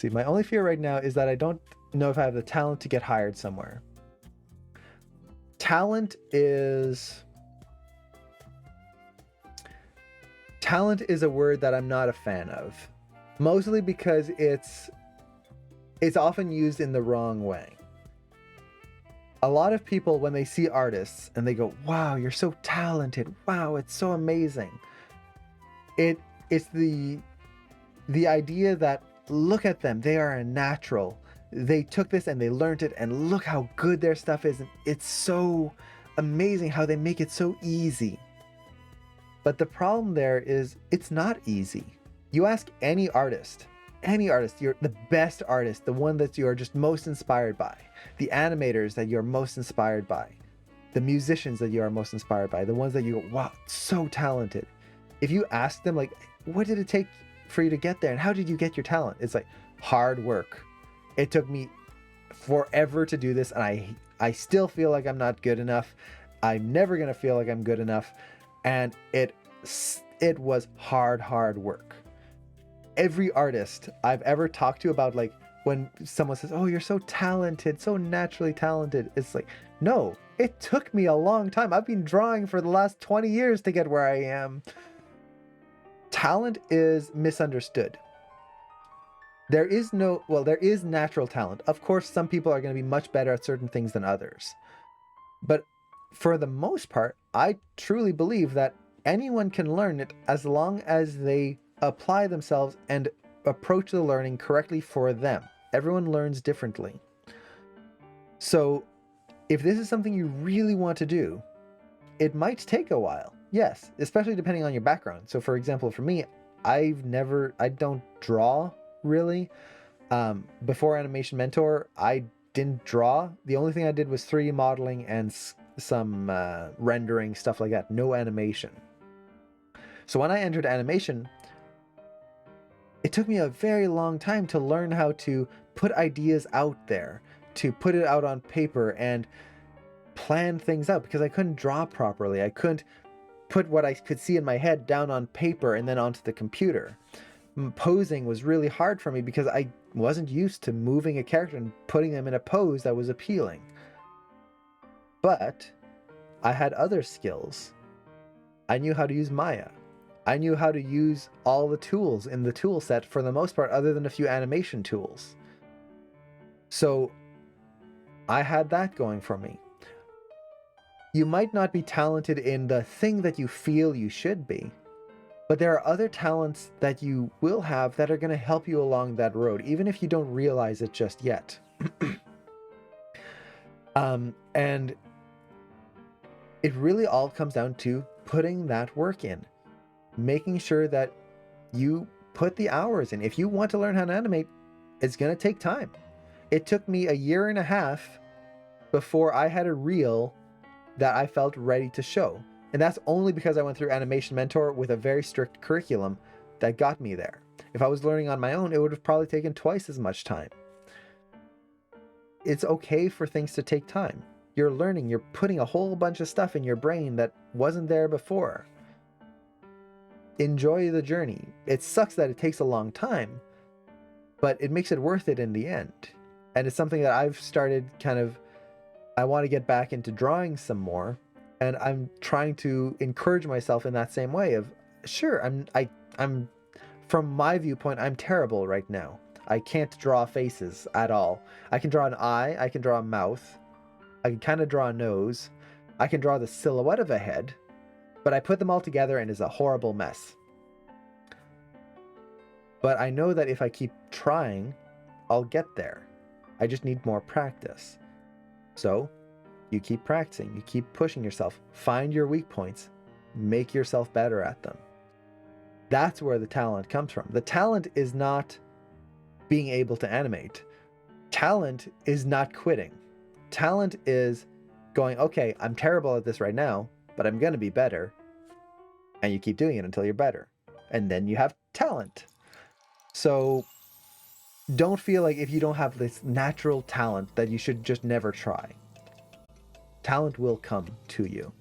See, my only fear right now is that I don't know if I have the talent to get hired somewhere. Talent is a word that I'm not a fan of, mostly because it's often used in the wrong way. A lot of people, when they see artists and they go, wow, you're so talented, wow, it's so amazing, it's the idea that, look at them, they are a natural, they took this and they learned it, and look how good their stuff is, and it's so amazing how they make it so easy. But the problem there is, it's not easy. You ask any artist, you're the best artist, the one that you're just most inspired by, the animators that you're most inspired by, the musicians that you are most inspired by, the ones that you go, wow, so talented. If you ask them, like, what did it take for you to get there, and how did you get your talent? It's like, hard work. It took me forever to do this, and I still feel like I'm not good enough. I'm never gonna feel like I'm good enough, and it was hard work. Every artist I've ever talked to about, like, when someone says, oh, you're so talented, so naturally talented, it's like, no, it took me a long time. I've been drawing for the last 20 years to get where I am. Talent is misunderstood. There is natural talent. Of course, some people are going to be much better at certain things than others. But for the most part, I truly believe that anyone can learn it as long as they apply themselves and approach the learning correctly for them. Everyone learns differently. So if this is something you really want to do, it might take a while. Yes, especially depending on your background. So for example, for me, I don't draw really. Before Animation Mentor, I didn't draw. The only thing I did was 3D modeling and some rendering, stuff like that. No animation. So when I entered animation, it took me a very long time to learn how to put ideas out there, to put it out on paper and plan things out, because I couldn't draw properly. I couldn't put what I could see in my head down on paper and then onto the computer. Posing was really hard for me because I wasn't used to moving a character and putting them in a pose that was appealing. But I had other skills. I knew how to use Maya. I knew how to use all the tools in the tool set for the most part, other than a few animation tools. So I had that going for me. You might not be talented in the thing that you feel you should be, but there are other talents that you will have that are going to help you along that road, even if you don't realize it just yet. And it really all comes down to putting that work in, making sure that you put the hours in. If you want to learn how to animate, it's going to take time. It took me 1.5 years before I had a reel that I felt ready to show. And that's only because I went through Animation Mentor with a very strict curriculum that got me there. If I was learning on my own, it would have probably taken twice as much time. It's okay for things to take time. You're learning, you're putting a whole bunch of stuff in your brain that wasn't there before. Enjoy the journey. It sucks that it takes a long time, but it makes it worth it in the end. And it's something that I've started I want to get back into drawing some more, and I'm trying to encourage myself in that same way of, sure, I'm from my viewpoint, I'm terrible right now. I can't draw faces at all. I can draw an eye, I can draw a mouth, I can kind of draw a nose, I can draw the silhouette of a head, but I put them all together and it's a horrible mess. But I know that if I keep trying, I'll get there. I just need more practice. So you keep practicing, you keep pushing yourself, find your weak points, make yourself better at them. That's where the talent comes from. The talent is not being able to animate. Talent is not quitting. Talent is going, okay, I'm terrible at this right now, but I'm going to be better. And you keep doing it until you're better. And then you have talent. So don't feel like if you don't have this natural talent that you should just never try. Talent will come to you.